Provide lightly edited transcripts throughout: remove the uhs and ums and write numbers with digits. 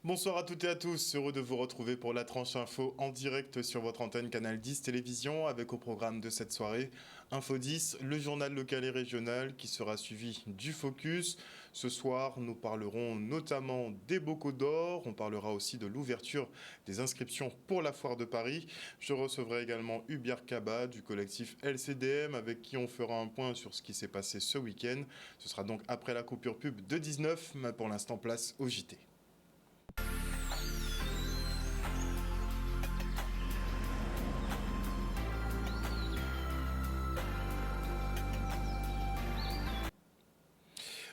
Bonsoir à toutes et à tous, heureux de vous retrouver pour la tranche info en direct sur votre antenne Canal 10 Télévision avec au programme de cette soirée Info 10, le journal local et régional qui sera suivi du Focus. Ce soir, nous parlerons notamment des bocaux d'or, on parlera aussi de l'ouverture des inscriptions pour la foire de Paris. Je recevrai également Hubert Kaba du collectif LCDM avec qui on fera un point sur ce qui s'est passé ce week-end. Ce sera donc après la coupure pub de 19, mais pour l'instant place au JT.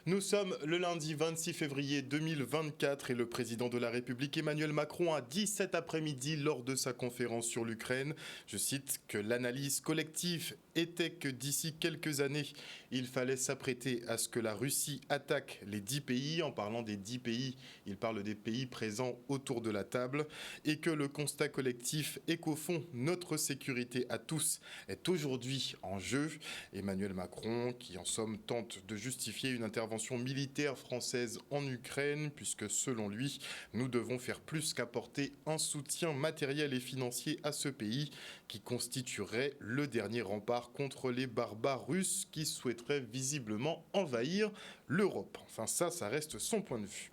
Nous sommes le lundi 26 février 2024 et le président de la République Emmanuel Macron a dit cet après-midi lors de sa conférence sur l'Ukraine, je cite, que l'analyse collective était que d'ici quelques années, il fallait s'apprêter à ce que la Russie attaque les 10 pays. En parlant des 10 pays, il parle des pays présents autour de la table et que le constat collectif est qu'au fond, notre sécurité à tous est aujourd'hui en jeu. Emmanuel Macron, qui en somme tente de justifier une intervention militaire française en Ukraine, puisque selon lui, nous devons faire plus qu'apporter un soutien matériel et financier à ce pays qui constituerait le dernier rempart contre les barbares russes qui souhaiteraient visiblement envahir l'Europe. Enfin ça reste son point de vue.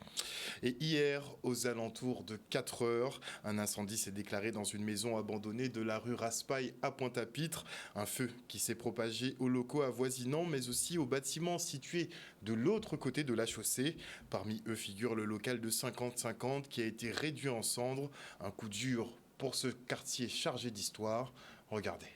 Et hier, aux alentours de 4 heures, un incendie s'est déclaré dans une maison abandonnée de la rue Raspail à Pointe-à-Pitre. Un feu qui s'est propagé aux locaux avoisinants, mais aussi aux bâtiments situés de l'autre côté de la chaussée. Parmi eux figure le local de 50-50 qui a été réduit en cendres. Un coup dur pour ce quartier chargé d'histoire. Regardez.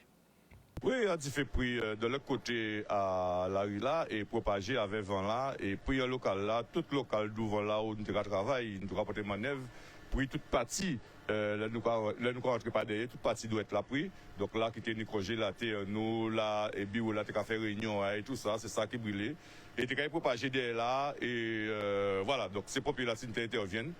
Oui, il a fait pris de l'autre côté à la rue là et propagé avec vent là. Et puis un local là, tout local d'où là où nous travaillons, nous avons porté manœuvre. Puis toute partie, là nous ne rentrons pas derrière, toute partie doit être là pris. Donc là, qui était Nicolas, là, nous, là, et bio, là, tu as fait réunion et tout ça, c'est ça qui brûlait. Et tu as propagé derrière là, et voilà, donc ces populations interviennent.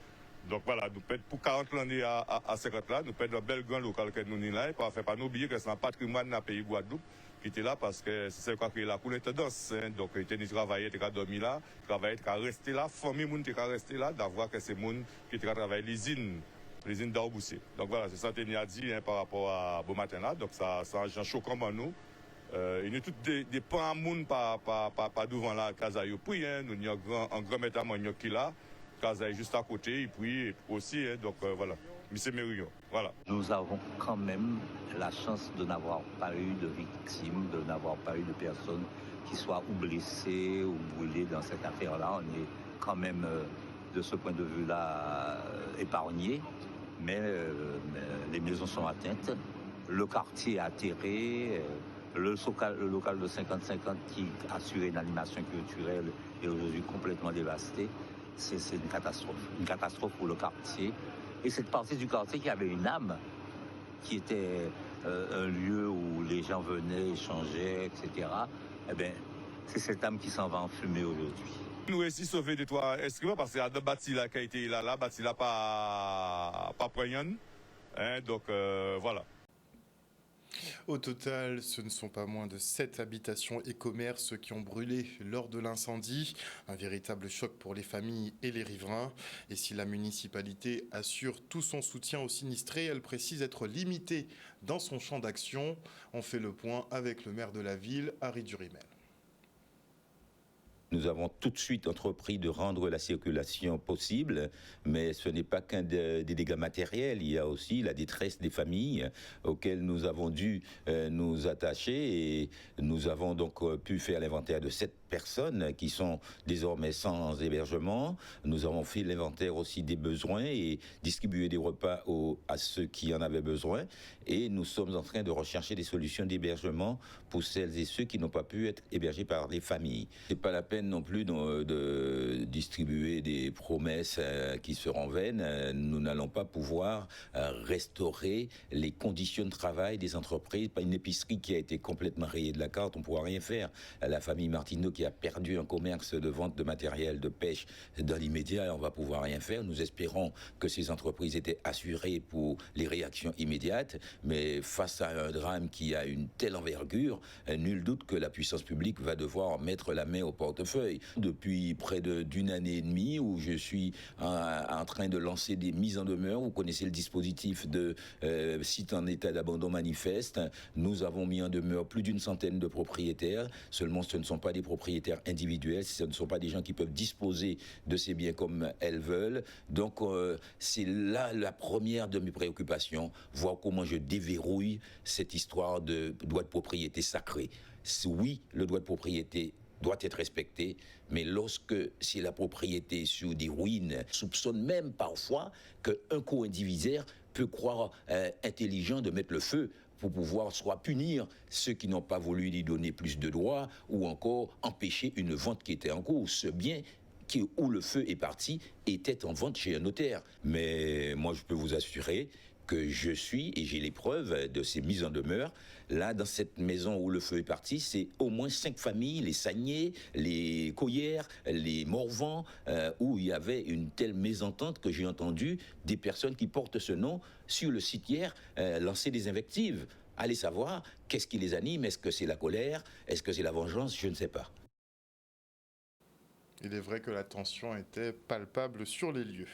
Donc voilà, nous perdons pour 40 années à 50 là, nous perdons un bel grand local que nous avons là, et ne pas oublier que c'est un patrimoine dans le pays Guadeloupe qui était là parce que c'est ce qui a créé la couleur tendance. Hein. Donc il était travaillé, il a dormi là, travaillé, il a resté là, famille moun il a resté là, d'avoir que ces moun qui a travaillé l'usine d'Arboussé. Donc voilà, c'est ça que je dit hein, par rapport à bon matin là, donc ça a choquant pour nous. Il y a tous des pans à moun pas devant là, Kazayo, puis hein, nous avons un grand métal qui est là. Est juste à côté et puis aussi, hein, donc voilà, Monsieur Mérion, voilà. Nous avons quand même la chance de n'avoir pas eu de victimes, de n'avoir pas eu de personnes qui soient ou blessées ou brûlées dans cette affaire-là. On est quand même, de ce point de vue-là, épargnés, mais les maisons sont atteintes, le quartier est atterré, le local de 50-50 qui assurait une animation culturelle est aujourd'hui complètement dévasté. C'est une catastrophe pour le quartier. Et cette partie du quartier qui avait une âme, qui était un lieu où les gens venaient, échangeaient, etc., eh bien, c'est cette âme qui s'en va en fumée aujourd'hui. Nous aussi sauver des toits inscrits parce qu'il y a deux bâtis là qui a été là, bâtis là pas poignant. Hein, donc voilà. Au total, ce ne sont pas moins de 7 habitations et commerces qui ont brûlé lors de l'incendie. Un véritable choc pour les familles et les riverains. Et si la municipalité assure tout son soutien aux sinistrés, elle précise être limitée dans son champ d'action. On fait le point avec le maire de la ville, Harry Durimel. Nous avons tout de suite entrepris de rendre la circulation possible, mais ce n'est pas qu'un des dégâts matériels, il y a aussi la détresse des familles auxquelles nous avons dû nous attacher et nous avons donc pu faire l'inventaire de 7 personnes qui sont désormais sans hébergement. Nous avons fait l'inventaire aussi des besoins et distribué des repas à ceux qui en avaient besoin et nous sommes en train de rechercher des solutions d'hébergement pour celles et ceux qui n'ont pas pu être hébergés par les familles. C'est pas la peine non plus de distribuer des promesses qui seront vaines. Nous n'allons pas pouvoir restaurer les conditions de travail des entreprises. Pas une épicerie qui a été complètement rayée de la carte, on ne pourra rien faire. La famille Martineau qui a perdu un commerce de vente de matériel de pêche dans l'immédiat, on ne va pouvoir rien faire. Nous espérons que ces entreprises étaient assurées pour les réactions immédiates, mais face à un drame qui a une telle envergure, nul doute que la puissance publique va devoir mettre la main au portefeuille. portefeuille. Depuis près d'une année et demie où je suis en train de lancer des mises en demeure. Vous connaissez le dispositif de site en état d'abandon manifeste. Nous avons mis en demeure plus d'une centaine de propriétaires. Seulement, ce ne sont pas des propriétaires individuels, ce ne sont pas des gens qui peuvent disposer de ces biens comme elles veulent. Donc, c'est là la première de mes préoccupations, voir comment je déverrouille cette histoire de droit de propriété sacré. Oui, le droit de propriété doit être respecté, mais lorsque c'est la propriété sur des ruines, soupçonne même parfois qu'un co-indivisaire peut croire intelligent de mettre le feu pour pouvoir soit punir ceux qui n'ont pas voulu lui donner plus de droits ou encore empêcher une vente qui était en cours. Ce bien où le feu est parti était en vente chez un notaire. Mais moi, je peux vous assurer que je suis, et j'ai les preuves de ces mises en demeure, là, dans cette maison où le feu est parti, c'est au moins 5 familles, les Sagniers, les Coyères, les Morvan, où il y avait une telle mésentente que j'ai entendu des personnes qui portent ce nom sur le site hier lancer des invectives. Allez savoir, qu'est-ce qui les anime? Est-ce que c'est la colère? Est-ce que c'est la vengeance? Je ne sais pas. Il est vrai que la tension était palpable sur les lieux.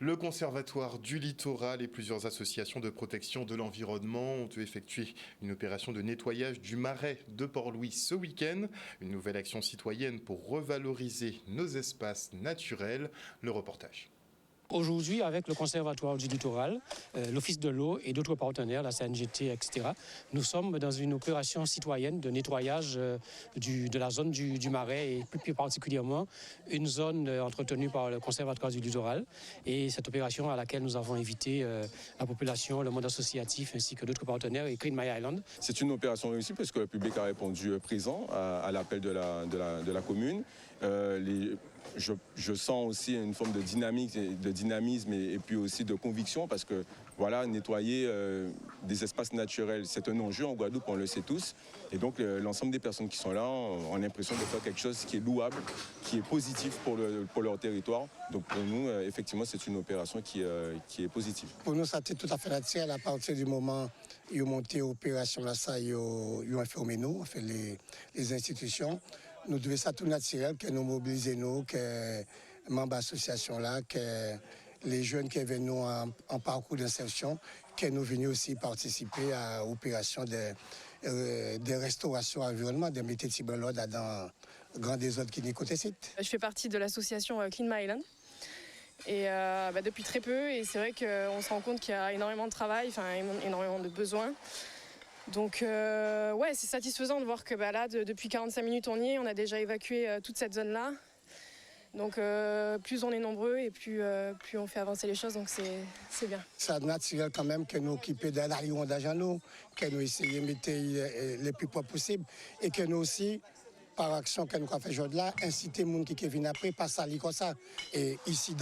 Le Conservatoire du Littoral et plusieurs associations de protection de l'environnement ont effectué une opération de nettoyage du marais de Port-Louis ce week-end. Une nouvelle action citoyenne pour revaloriser nos espaces naturels. Le reportage. Aujourd'hui, avec le Conservatoire du Littoral, l'Office de l'eau et d'autres partenaires, la CNGT, etc., nous sommes dans une opération citoyenne de nettoyage de la zone du Marais et plus particulièrement une zone entretenue par le Conservatoire du Littoral. Et cette opération à laquelle nous avons invité la population, le monde associatif ainsi que d'autres partenaires et Clean My Island. C'est une opération réussie parce que le public a répondu présent à l'appel de la commune. Je sens aussi une forme de dynamisme et puis aussi de conviction parce que voilà, nettoyer des espaces naturels, c'est un enjeu en Guadeloupe, on le sait tous. Et donc l'ensemble des personnes qui sont là ont l'impression de faire quelque chose qui est louable, qui est positif pour leur territoire. Donc pour nous, effectivement, c'est une opération qui est positive. Pour nous, ça a été tout à fait naturel à partir du moment où ils ont monté l'opération là, ça, ils ont informé nous, fait les institutions. Nous devons ça tout naturel, que nous mobilisons, que membres d'association là, que les jeunes qui viennent nous en parcours d'insertion, que nous venons aussi participer à l'opération de restauration environnement, de mettre de l'ordre dans grand désordre qui n'est côté site. Je fais partie de l'association Clean My Island. Et depuis très peu, et c'est vrai qu'on se rend compte qu'il y a énormément de travail, enfin énormément de besoins. Donc ouais, c'est satisfaisant de voir que là, depuis 45 minutes on y est, on a déjà évacué toute cette zone-là. Donc plus on est nombreux et plus on fait avancer les choses, donc c'est bien. C'est naturel quand même que nous occupions de l'arrivage à nous, que nous essayons de mettre le plus propre possible et que nous aussi, par action que nous avons fait aujourd'hui, inciter les gens qui viennent après, pas salir comme ça. Et ici,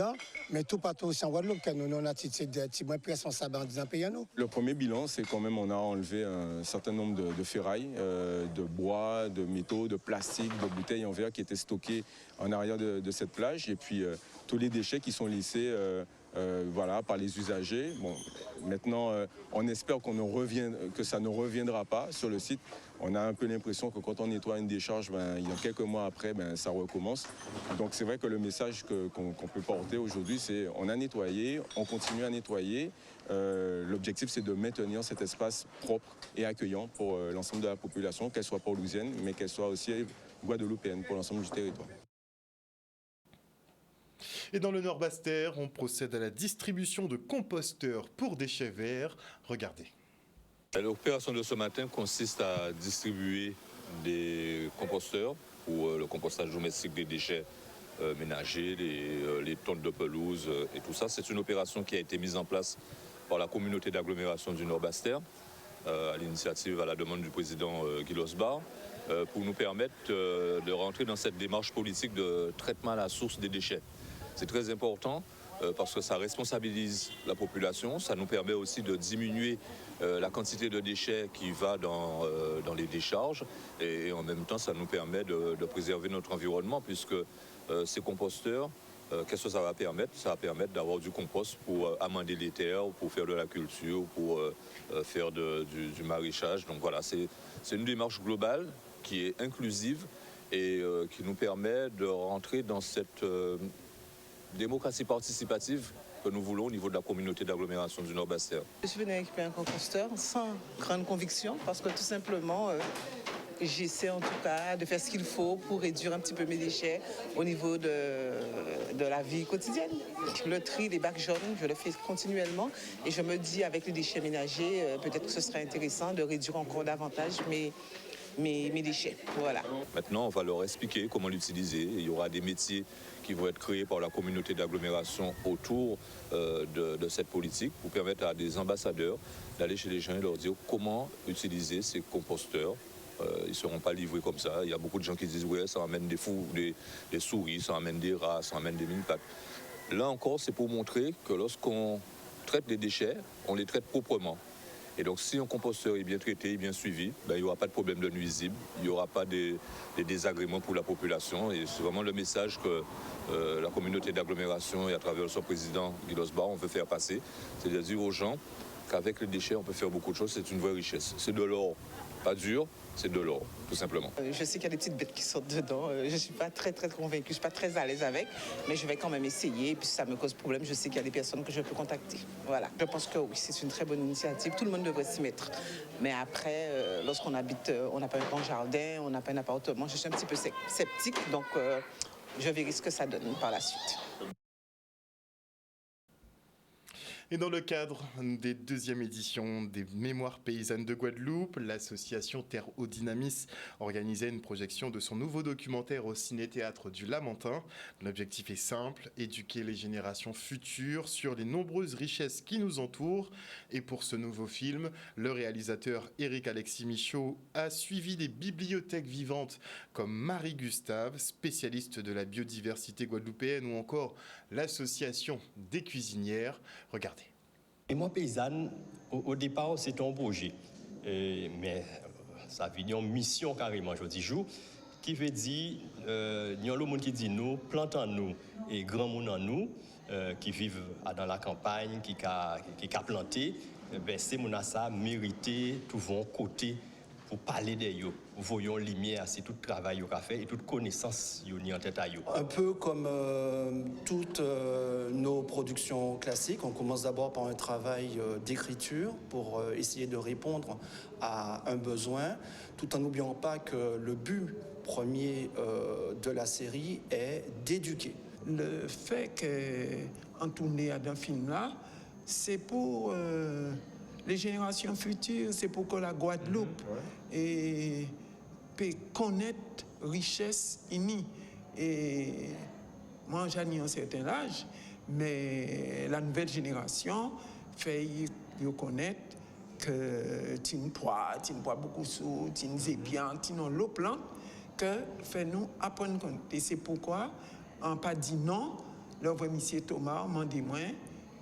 mais tout partout aussi en Guadeloupe, que nous avons une attitude de petit moins responsable en disant pays à nous. Le premier bilan, c'est quand même on a enlevé un certain nombre de ferrailles, de bois, de métaux, de plastique, de bouteilles en verre qui étaient stockées en arrière de cette plage. Et puis tous les déchets qui sont laissés par les usagers. Bon, maintenant, on espère que ça ne reviendra pas sur le site. On a un peu l'impression que quand on nettoie une décharge, il y a quelques mois après, ça recommence. Donc c'est vrai que le message qu'on peut porter aujourd'hui, c'est on a nettoyé, on continue à nettoyer. L'objectif, c'est de maintenir cet espace propre et accueillant pour l'ensemble de la population, qu'elle soit port-louisienne, mais qu'elle soit aussi guadeloupéenne pour l'ensemble du territoire. Et dans le Nord-Bas-Terre, on procède à la distribution de composteurs pour déchets verts. Regardez. L'opération de ce matin consiste à distribuer des composteurs pour le compostage domestique des déchets ménagers, les tonnes de pelouse et tout ça. C'est une opération qui a été mise en place par la communauté d'agglomération du Nord-Bas-Terre, à l'initiative, à la demande du président Guy Losbar, pour nous permettre de rentrer dans cette démarche politique de traitement à la source des déchets. C'est très important parce que ça responsabilise la population, ça nous permet aussi de diminuer la quantité de déchets qui va dans les décharges et en même temps ça nous permet de préserver notre environnement puisque ces composteurs, qu'est-ce que ça va permettre? Ça va permettre d'avoir du compost pour amender les terres, pour faire de la culture, pour faire du maraîchage. Donc voilà, c'est une démarche globale qui est inclusive et qui nous permet de rentrer dans cette démocratie participative que nous voulons au niveau de la communauté d'agglomération du Nord-Bastère. Je suis venue équiper un composteur sans grande conviction parce que tout simplement, j'essaie en tout cas de faire ce qu'il faut pour réduire un petit peu mes déchets au niveau de la vie quotidienne. Le tri des bacs jaunes, je le fais continuellement et je me dis avec les déchets ménagers, peut-être que ce serait intéressant de réduire encore davantage mes déchets. Voilà. Maintenant, on va leur expliquer comment l'utiliser. Il y aura des métiers qui vont être créés par la communauté d'agglomération autour de cette politique pour permettre à des ambassadeurs d'aller chez les gens et leur dire comment utiliser ces composteurs. Ils ne seront pas livrés comme ça. Il y a beaucoup de gens qui disent ouais, ça amène des fous, des souris, ça amène des rats, ça amène des mini-pattes. Là encore, c'est pour montrer que lorsqu'on traite des déchets, on les traite proprement. Et donc, si un composteur est bien traité, bien suivi, il n'y aura pas de problème de nuisibles, il n'y aura pas des désagréments pour la population. Et c'est vraiment le message que la communauté d'agglomération et à travers son président Guy Losbar, on veut faire passer. C'est de dire aux gens qu'avec les déchets, on peut faire beaucoup de choses. C'est une vraie richesse. C'est de l'or, pas dur, c'est de l'or, tout simplement. Je sais qu'il y a des petites bêtes qui sortent dedans. Je ne suis pas très convaincue, je ne suis pas très à l'aise avec, mais je vais quand même essayer. Et puis si ça me cause problème, je sais qu'il y a des personnes que je peux contacter. Voilà. Je pense que oui, c'est une très bonne initiative. Tout le monde devrait s'y mettre. Mais après, lorsqu'on habite, on n'a pas un grand jardin, on n'a pas un appartement, je suis un petit peu sceptique, donc je verrai ce que ça donne par la suite. Et dans le cadre des deuxièmes éditions des Mémoires paysannes de Guadeloupe, l'association Terre au Dynamis organisait une projection de son nouveau documentaire au Ciné-Théâtre du Lamentin. L'objectif est simple, éduquer les générations futures sur les nombreuses richesses qui nous entourent. Et pour ce nouveau film, le réalisateur Éric-Alexis Michaud a suivi des bibliothèques vivantes comme Marie Gustave, spécialiste de la biodiversité guadeloupéenne, ou encore l'association des cuisinières. Regardez. Mémoires paysannes, au départ, c'est un projet. Mais ça veut dire une mission carrément, je dis jour, qui veut dire, il y a le monde qui dit nous, plantons nous et grand monde en nous, qui vivent dans la campagne, qui a planté, ces gens ça mérité tout vont côté pour parler d'eux. Voyons lumière, c'est tout le travail qu'ils ont fait et toute connaissance qu'ils ont en tête à eux. Un peu comme toutes nos productions classiques, on commence d'abord par un travail d'écriture pour essayer de répondre à un besoin, tout en n'oubliant pas que le but premier de la série est d'éduquer. Le fait qu'on tourne à un film là, c'est pour les générations futures, c'est pour que la Guadeloupe peut connaître richesse unie. Et moi, j'ai un certain âge, mais la nouvelle génération fait connaître que tin pois beaucoup sous, tin zébian, tin l'eau plante, que fait nous apprendre compte. Et c'est pourquoi on pas dit non. Le vrai monsieur Thomas m'a dit moi,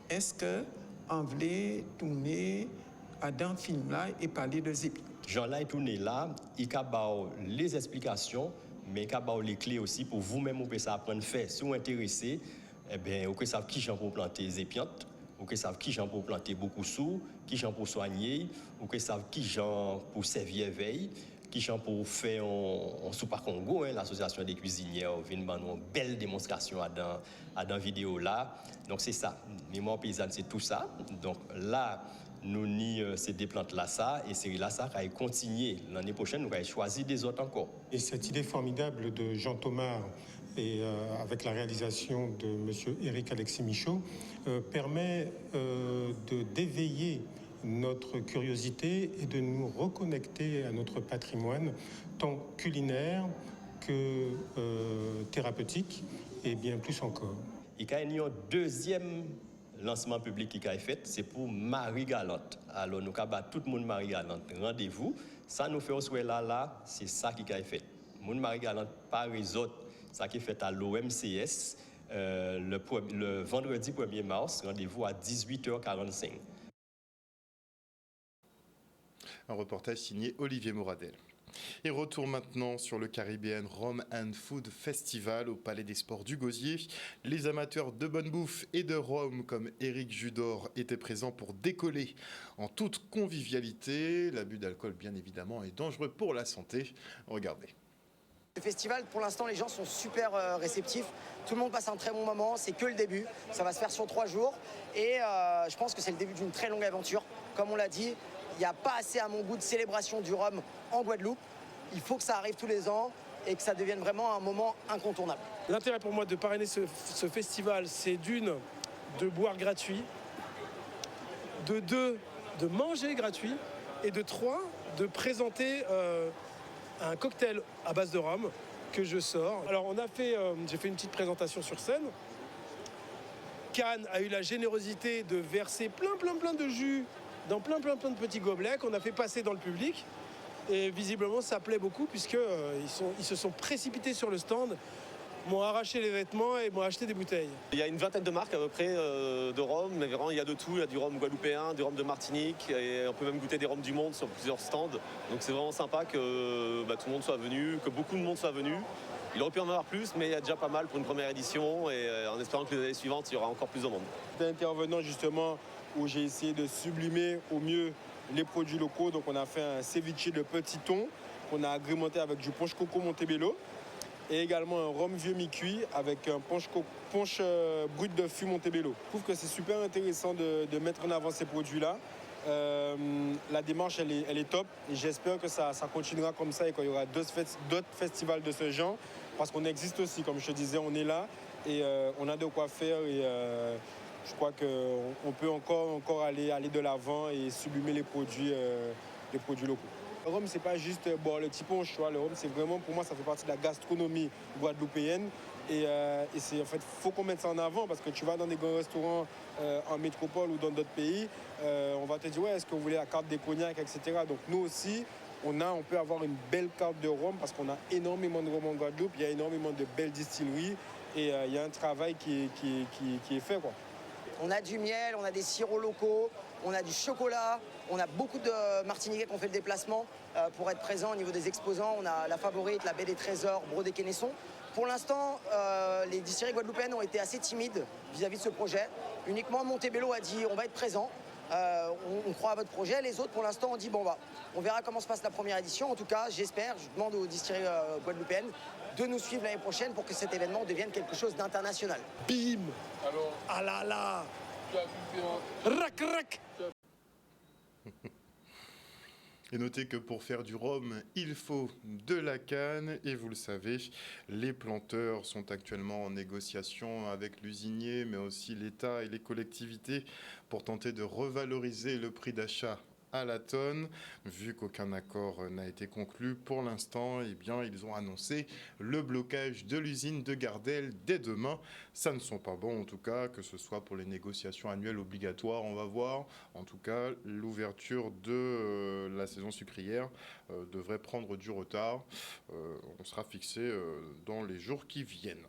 est-ce que on voulait tourner dans le film là et parler de zébian. Jean-là est tourné là, il a les explications, mais il a les clés aussi pour vous-même, vous pouvez apprendre à faire. Si vous êtes intéressé, eh bien, vous savez qui j'en pour planter des épiantes, vous savez qui j'en pour planter beaucoup sous, qui j'en pour soigner, vous savez qui j'en pour servir veille, qui j'en pour faire en Soupa Congo, l'association des cuisinières, vient une belle démonstration dans la vidéo là. Donc c'est ça, Mémoire paysanne, c'est tout ça. Donc là, nous ni ces des plantes là ça et c'est là ça qui va continuer l'année prochaine, nous allons choisir des autres encore. Et cette idée formidable de Jean Thomas et avec la réalisation de monsieur Éric-Alexis Michaud permet d'éveiller notre curiosité et de nous reconnecter à notre patrimoine tant culinaire que thérapeutique et bien plus encore. Il y a un deuxième lancement public qui a été fait, c'est pour Marie Galante. Alors, nous avons tout le monde Marie Galante. Rendez-vous. Ça nous fait au souhait là, c'est ça qui a été fait. Monde Marie Galante, par les autres, ça qui est fait à l'OMCS le vendredi 1er mars, rendez-vous à 18h45. Un reportage signé Olivier Moradel. Et retour maintenant sur le Caribbean Rum and Food Festival au Palais des Sports du Gosier. Les amateurs de bonne bouffe et de rhum comme Éric Judor étaient présents pour décoller en toute convivialité. L'abus d'alcool, bien évidemment, est dangereux pour la santé. Regardez. Le festival, pour l'instant, les gens sont super réceptifs. Tout le monde passe un très bon moment. C'est que le début. Ça va se faire sur 3 jours. Et je pense que c'est le début d'une très longue aventure. Comme on l'a dit, il n'y a pas assez, à mon goût, de célébration du rhum en Guadeloupe. Il faut que ça arrive tous les ans et que ça devienne vraiment un moment incontournable. L'intérêt pour moi de parrainer ce festival, c'est d'une, de boire gratuit, de 2, de manger gratuit, et de 3, de présenter un cocktail à base de rhum que je sors. Alors j'ai fait une petite présentation sur scène. Cannes a eu la générosité de verser plein de jus dans plein de petits gobelets qu'on a fait passer dans le public. Et visiblement, ça plaît beaucoup puisqu'ils se sont précipités sur le stand, m'ont arraché les vêtements et m'ont acheté des bouteilles. Il y a une vingtaine de marques à peu près de rhum, mais vraiment il y a de tout. Il y a du rhum guadeloupéen, du rhum de Martinique, et on peut même goûter des rhums du monde sur plusieurs stands. Donc c'est vraiment sympa que tout le monde soit venu, que beaucoup de monde soit venu. Il aurait pu en avoir plus, mais il y a déjà pas mal pour une première édition, et en espérant que les années suivantes, il y aura encore plus de monde. C'était intervenant justement où j'ai essayé de sublimer au mieux les produits locaux. Donc on a fait un ceviche de petit thon qu'on a agrémenté avec du punch coco Montebello et également un rhum vieux mi-cuit avec un punch brut de fût Montebello. Je trouve que c'est super intéressant de mettre en avant ces produits-là. La démarche elle est top et j'espère que ça continuera comme ça et qu'il y aura d'autres festivals de ce genre parce qu'on existe aussi, comme je te disais, on est là et on a de quoi faire et je crois qu'on peut encore aller de l'avant et sublimer les produits locaux. Le rhum, c'est pas juste boire le petit punch, tu vois. Le rhum, c'est vraiment, pour moi, ça fait partie de la gastronomie guadeloupéenne. Et c'est en fait, faut qu'on mette ça en avant parce que tu vas dans des grands restaurants en métropole ou dans d'autres pays, on va te dire, ouais, est-ce que vous voulez la carte des cognacs, etc. Donc nous aussi, on peut avoir une belle carte de rhum parce qu'on a énormément de rhum en Guadeloupe, il y a énormément de belles distilleries et il y a un travail qui est fait, quoi. On a du miel, on a des sirops locaux, on a du chocolat, on a beaucoup de Martiniquais qui ont fait le déplacement pour être présents au niveau des exposants. On a la Favorite, la Baie des Trésors, Brodé-Quesnesson. Pour l'instant, les distilleries guadeloupéennes ont été assez timides vis-à-vis de ce projet. Uniquement Montebello a dit on va être présent, on croit à votre projet. Les autres, pour l'instant, ont dit bon on verra comment se passe la première édition. En tout cas, j'espère, je demande aux distilleries guadeloupéennes de nous suivre l'année prochaine pour que cet événement devienne quelque chose d'international. Bim! Alors, ah là là! Rac rac! Et notez que pour faire du rhum, il faut de la canne. Et vous le savez, les planteurs sont actuellement en négociation avec l'usinier, mais aussi l'État et les collectivités pour tenter de revaloriser le prix d'achat à la tonne. Vu qu'aucun accord n'a été conclu pour l'instant, eh bien, ils ont annoncé le blocage de l'usine de Gardel dès demain. Ça ne sont pas bons, en tout cas, que ce soit pour les négociations annuelles obligatoires. On va voir. En tout cas, l'ouverture de la saison sucrière devrait prendre du retard. On sera fixé dans les jours qui viennent.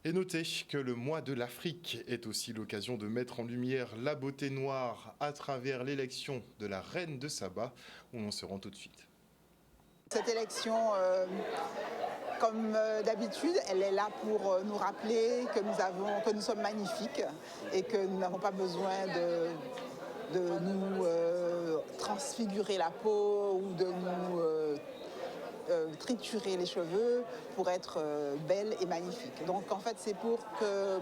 Et notez que le mois de l'Afrique est aussi l'occasion de mettre en lumière la beauté noire à travers l'élection de la reine de Saba, où on se rend tout de suite. Cette élection, comme d'habitude, elle est là pour nous rappeler que nous sommes magnifiques et que nous n'avons pas besoin de nous transfigurer la peau ou de nous triturer les cheveux pour être belle et magnifique. Donc en fait c'est pour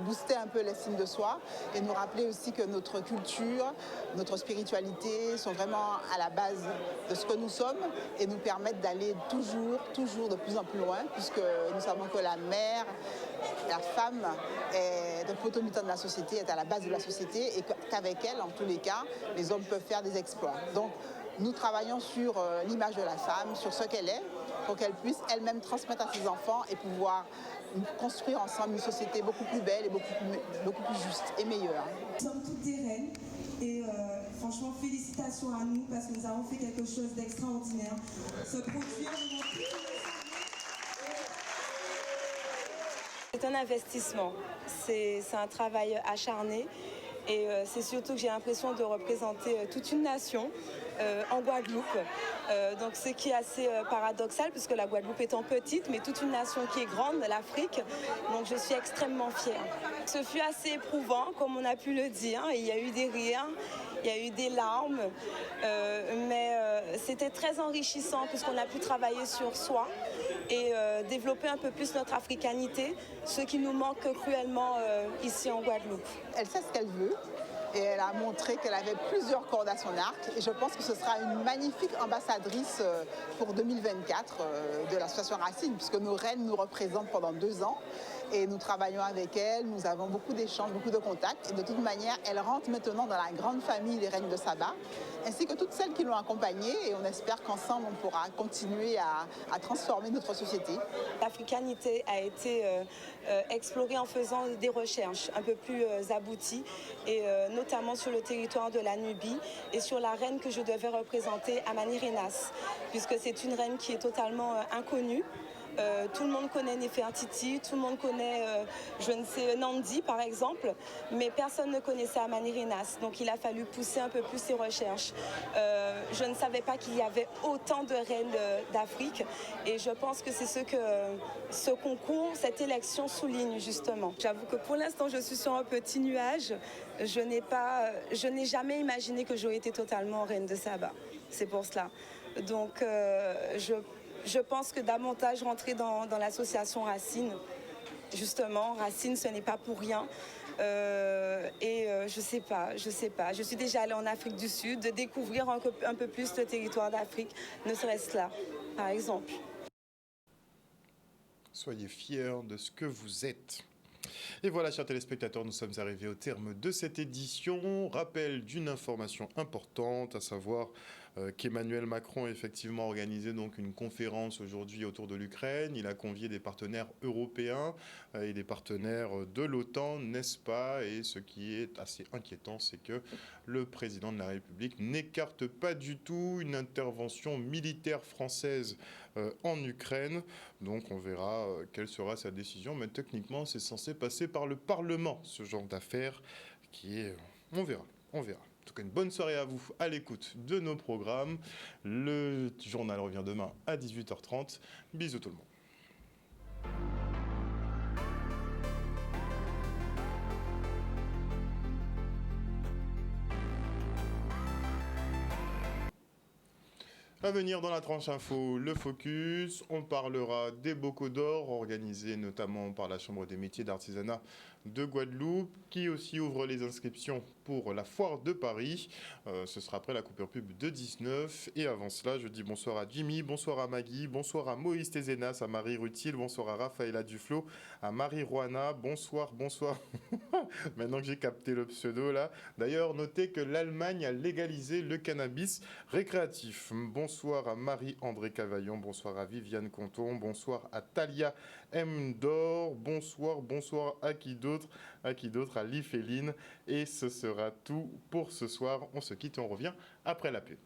booster un peu l'estime de soi et nous rappeler aussi que notre culture, notre spiritualité sont vraiment à la base de ce que nous sommes et nous permettent d'aller toujours de plus en plus loin puisque nous savons que la mère, la femme est un potomitan de la société, est à la base de la société et qu'avec elle, en tous les cas, les hommes peuvent faire des exploits. Donc nous travaillons sur l'image de la femme, sur ce qu'elle est, pour qu'elle puisse elle-même transmettre à ses enfants et pouvoir construire ensemble une société beaucoup plus belle et beaucoup plus juste et meilleure. Nous sommes toutes des reines et franchement félicitations à nous parce que nous avons fait quelque chose d'extraordinaire. Ce produit, c'est un investissement, c'est un travail acharné et c'est surtout que j'ai l'impression de représenter toute une nation en Guadeloupe. Donc ce qui est assez paradoxal puisque la Guadeloupe étant petite mais toute une nation qui est grande, l'Afrique. Donc je suis extrêmement fière. Ce fut assez éprouvant comme on a pu le dire. Il y a eu des rires, il y a eu des larmes, mais c'était très enrichissant puisqu'on a pu travailler sur soi et développer un peu plus notre africanité, ce qui nous manque cruellement ici en Guadeloupe. Elle sait ce qu'elle veut. Et elle a montré qu'elle avait plusieurs cordes à son arc. Et je pense que ce sera une magnifique ambassadrice pour 2024 de l'association Racine, puisque nos reines nous représentent pendant 2 ans. Et nous travaillons avec elle, nous avons beaucoup d'échanges, beaucoup de contacts. Et de toute manière, elle rentre maintenant dans la grande famille des reines de Saba, ainsi que toutes celles qui l'ont accompagnée. Et on espère qu'ensemble, on pourra continuer à transformer notre société. L'africanité a été explorée en faisant des recherches un peu plus abouties, et notamment sur le territoire de la Nubie et sur la reine que je devais représenter, Amanirenas, puisque c'est une reine qui est totalement inconnue. Tout le monde connaît Néfertiti, tout le monde connaît, je ne sais, Nandi par exemple, mais personne ne connaissait Amanirenas. Donc il a fallu pousser un peu plus ses recherches. Je ne savais pas qu'il y avait autant de reines d'Afrique, et je pense que c'est ce que ce concours, cette élection souligne justement. J'avoue que pour l'instant je suis sur un petit nuage. Je n'ai jamais imaginé que j'aurais été totalement reine de Saba. C'est pour cela. Donc je pense que davantage rentrer dans l'association Racine. Justement, Racine, ce n'est pas pour rien. Je sais pas. Je suis déjà allée en Afrique du Sud, de découvrir un peu plus le territoire d'Afrique, ne serait-ce là, par exemple. Soyez fiers de ce que vous êtes. Et voilà, chers téléspectateurs, nous sommes arrivés au terme de cette édition. Rappel d'une information importante, à savoir qu'Emmanuel Macron a effectivement organisé donc une conférence aujourd'hui autour de l'Ukraine. Il a convié des partenaires européens et des partenaires de l'OTAN, n'est-ce pas? Et ce qui est assez inquiétant, c'est que le président de la République n'écarte pas du tout une intervention militaire française en Ukraine. Donc on verra quelle sera sa décision. Mais techniquement, c'est censé passer par le Parlement, ce genre d'affaires qui est... On verra. En tout cas, une bonne soirée à vous à l'écoute de nos programmes. Le journal revient demain à 18h30. Bisous tout le monde. À venir dans la tranche info, le focus, on parlera des bocaux d'or organisés notamment par la Chambre des métiers d'artisanat de Guadeloupe, qui aussi ouvre les inscriptions pour la foire de Paris. Ce sera après la coupure pub de 19. Et avant cela, je dis bonsoir à Jimmy, bonsoir à Maggie, bonsoir à Moïse Tézénas, à Marie Rutil, bonsoir à Raphaëla Duflo, à Marie Roana, bonsoir. Maintenant que j'ai capté le pseudo là. D'ailleurs, notez que l'Allemagne a légalisé le cannabis récréatif. Bonsoir à Marie-André Cavaillon, bonsoir à Viviane Conton, bonsoir à Talia M. Dor, bonsoir à qui d'autre, à Lifeline. Et ce sera tout pour ce soir. On se quitte et on revient après la pub.